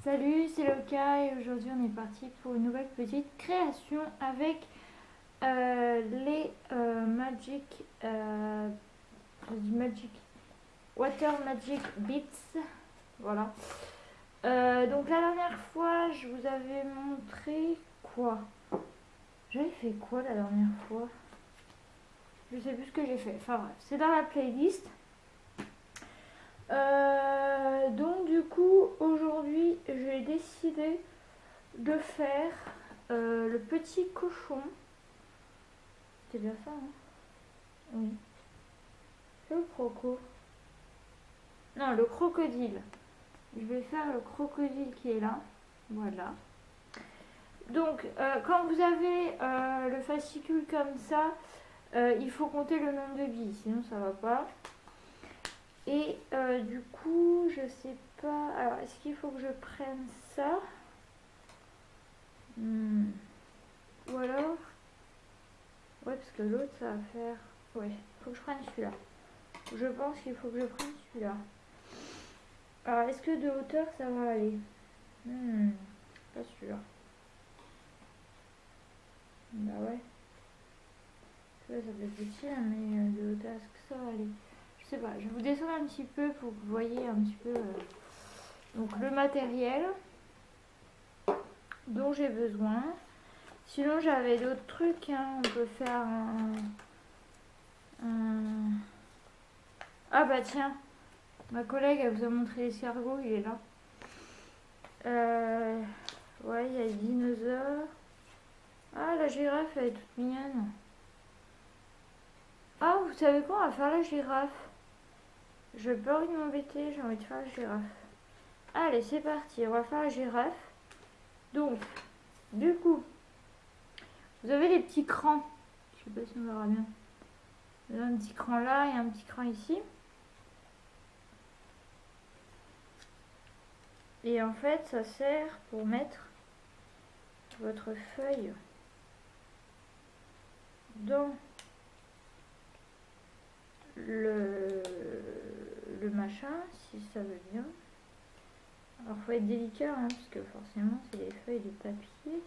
Salut, c'est Loka et aujourd'hui on est parti pour une nouvelle petite création avec Magic Water Magic Beats. Voilà. Donc la dernière fois je vous avais montré quoi? J'avais fait quoi la dernière fois? Je sais plus ce que j'ai fait. Enfin bref, c'est dans la playlist. Donc du coup aujourd'hui j'ai décidé de faire le petit cochon. C'est bien ça, hein? Oui. C'est le croco. Non, le crocodile. Je vais faire le crocodile qui est là. Voilà. Donc quand vous avez le fascicule comme ça, il faut compter le nombre de billes, sinon ça va pas. Et du coup, je sais pas. Alors, est-ce qu'il faut que je prenne ça? Ou alors. Ouais, parce que l'autre, ça va faire. Ouais, il faut que je prenne celui-là. Je pense qu'il faut que je prenne celui-là. Alors, est-ce que de hauteur, ça va aller? Pas sûr. Bah ouais. Ça peut être petit, hein, mais de hauteur, est-ce que ça va aller? Je sais pas, je vais vous descendre un petit peu pour que vous voyez un petit peu donc le matériel dont j'ai besoin. Sinon j'avais d'autres trucs, hein. On peut faire Ah bah tiens, ma collègue elle vous a montré l'escargot, il est là. Ouais, il y a les dinosaures. Ah, la girafe elle est toute mignonne. Ah, vous savez quoi, on va faire la girafe. Je n'ai pas envie de m'embêter, j'ai envie de faire la girafe. Allez, c'est parti, on va faire la girafe. Donc, du coup, vous avez les petits crans. Je sais pas si on verra bien. Vous avez un petit cran là et un petit cran ici. Et en fait, ça sert pour mettre votre feuille dans le machin, si ça veut bien. Alors, faut être délicat, hein, parce que forcément, c'est des feuilles de papier.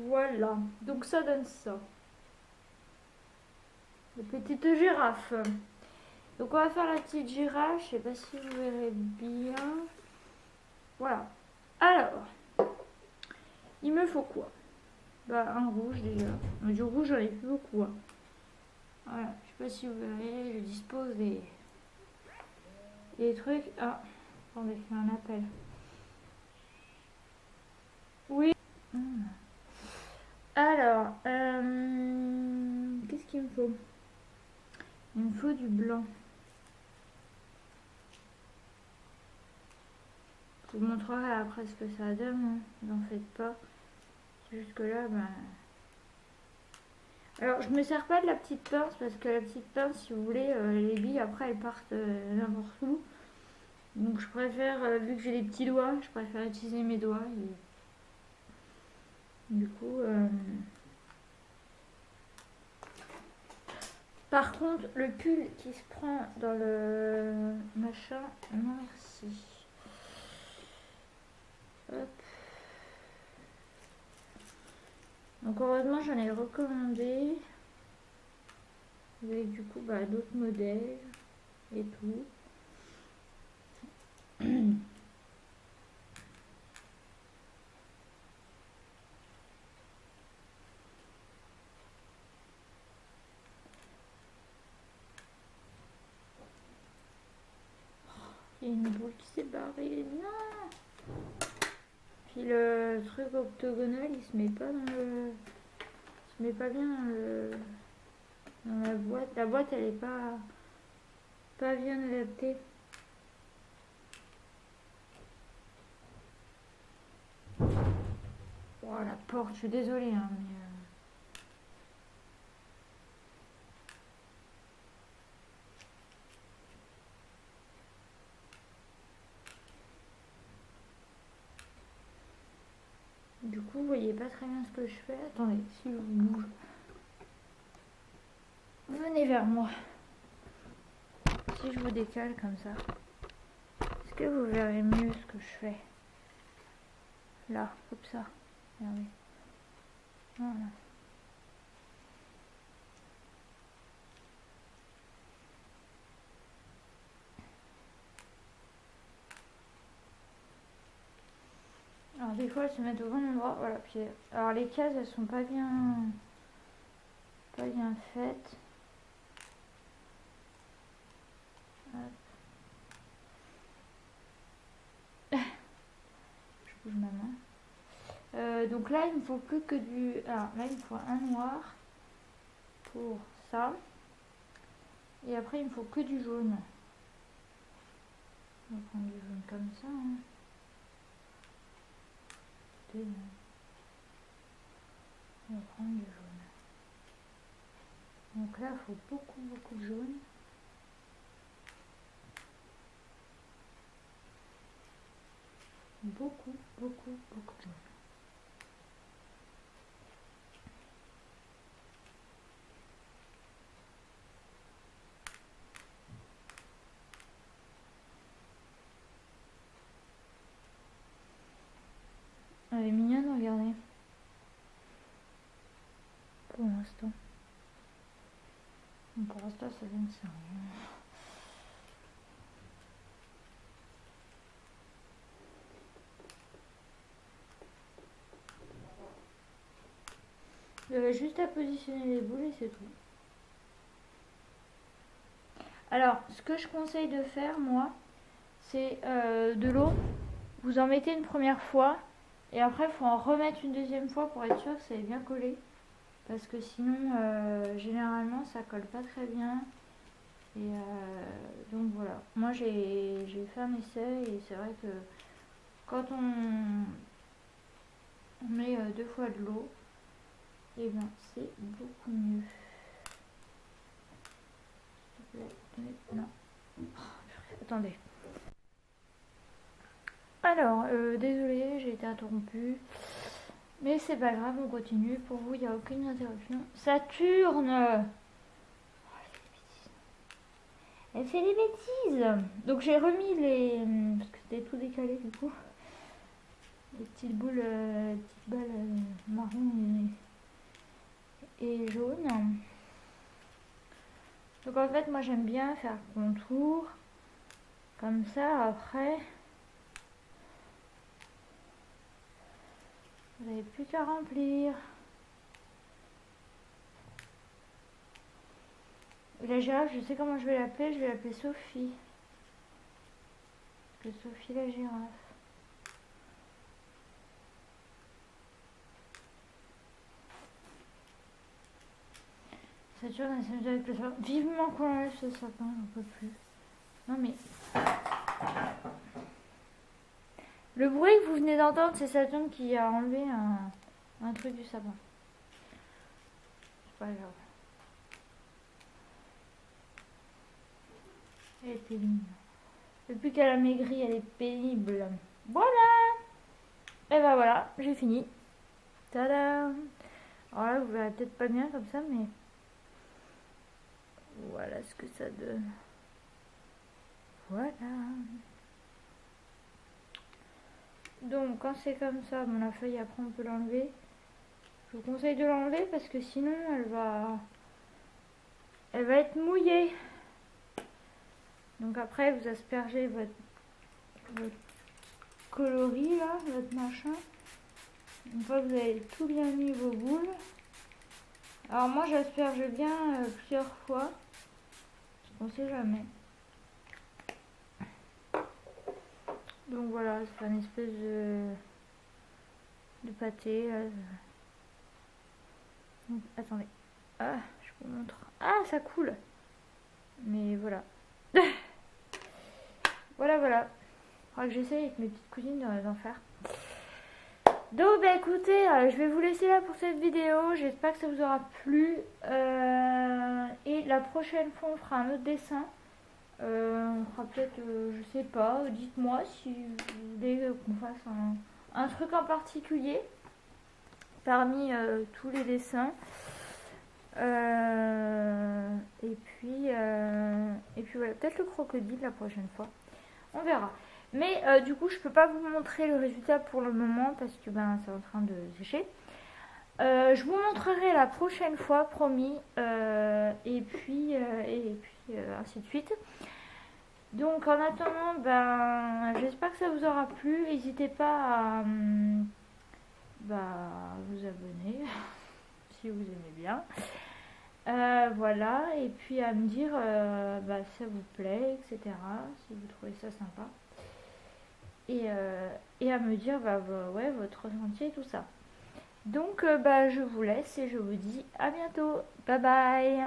Voilà, donc ça donne ça. La petite girafe. Donc on va faire la petite girafe, je sais pas si vous verrez bien. Voilà. Alors, il me faut quoi? Bah un rouge déjà. Mais du rouge j'en ai plus beaucoup. Hein. Voilà, je sais pas si vous verrez, je dispose des trucs. Ah, attendez, il y a un appel. Oui. Alors, qu'est-ce qu'il me faut? Il me faut du blanc. Je vous montrerai après ce que ça donne, hein. N'en faites pas. Jusque là, ben... Alors, je me sers pas de la petite pince parce que la petite pince, si vous voulez, les billes après elles partent n'importe où. Donc, je préfère, vu que j'ai des petits doigts, je préfère utiliser mes doigts. Et... Du coup, par contre, le pull qui se prend dans le machin, non merci. Hop. Donc heureusement j'en ai recommandé avec du coup d'autres modèles et tout. Il y a une boule qui s'est barrée, non. Puis le truc octogonal il se met pas dans le... Il se met pas bien dans la boîte. La boîte elle est pas bien adaptée. Oh la porte, je suis désolée hein, mais... Du coup, vous voyez pas très bien ce que je fais. Attendez, si je vous bouge. Venez vers moi. Si je vous décale comme ça. Parce Est-ce que vous verrez mieux ce que je fais? Là, comme ça. Regardez. Voilà. Alors des fois elles se mettent au bon endroit, voilà. Puis, alors les cases elles sont pas bien faites. Hop. Je bouge ma main. Donc là il me faut plus que du... Alors là il me faut un noir pour ça. Et après il me faut que du jaune. On va prendre du jaune comme ça. Hein. On va prendre du jaune. Donc là il faut beaucoup de jaune. Beaucoup de jaune. Elle est mignonne, regardez. Pour l'instant. Pour l'instant, ça donne ça. J'avais juste à positionner les boules et c'est tout. Alors, ce que je conseille de faire, moi, c'est de l'eau. Vous en mettez une première fois. Et après, il faut en remettre une deuxième fois pour être sûr que ça est bien collé. Parce que sinon, généralement, ça colle pas très bien. Et donc voilà. Moi, j'ai fait un essai et c'est vrai que quand on met 2 fois de l'eau, et bien c'est beaucoup mieux. Non. Attendez. Alors, désolé, j'ai été interrompue. Mais c'est pas grave, on continue. Pour vous, il n'y a aucune interruption. Saturne! Elle fait des bêtises! Donc j'ai remis les... Parce que c'était tout décalé du coup. Les petites boules, petites balles marron et jaune. Donc en fait, moi j'aime bien faire contour. Comme ça, après... Vous n'avez plus qu'à remplir. La girafe, je sais comment je vais l'appeler. Je vais l'appeler Sophie. Parce que Sophie la girafe. Saturne, elle s'amuse avec le sapin. Vivement qu'on enlève ce sapin, j'en peux plus. Non mais... Le bruit que vous venez d'entendre, c'est Saturne qui a enlevé un truc du sapin. C'est pas grave. Elle est pénible. Depuis qu'elle a maigri, elle est pénible. Voilà. Et ben voilà, j'ai fini. Tada. Alors là, vous verrez peut-être pas bien comme ça, mais... Voilà ce que ça donne. Voilà. Donc quand c'est comme ça, bon, la feuille après on peut l'enlever. Je vous conseille de l'enlever parce que sinon elle va être mouillée. Donc après vous aspergez votre coloris là, votre machin. Une fois que vous avez tout bien mis vos boules. Alors moi j'asperge bien plusieurs fois. On sait jamais. Donc voilà, c'est une espèce de pâté. Donc, attendez. Ah, je vous montre. Ah, ça coule. Mais voilà. Voilà. Faudra que j'essaye avec mes petites cousines d'en faire. Donc bah écoutez, je vais vous laisser là pour cette vidéo. J'espère que ça vous aura plu. Et la prochaine fois, on fera un autre dessin. On fera peut-être, je sais pas, dites-moi si vous voulez qu'on fasse un truc en particulier parmi tous les dessins. Et puis voilà, peut-être le crocodile la prochaine fois. On verra. Mais du coup, je peux pas vous montrer le résultat pour le moment parce que ben, c'est en train de sécher. Je vous montrerai la prochaine fois, promis. Et puis ainsi de suite. Donc en attendant, ben, j'espère que ça vous aura plu. N'hésitez pas à vous abonner si vous aimez bien. Voilà, et puis à me dire si ça vous plaît, etc. Si vous trouvez ça sympa. Et à me dire ouais, votre ressenti et tout ça. Donc je vous laisse et je vous dis à bientôt. Bye bye.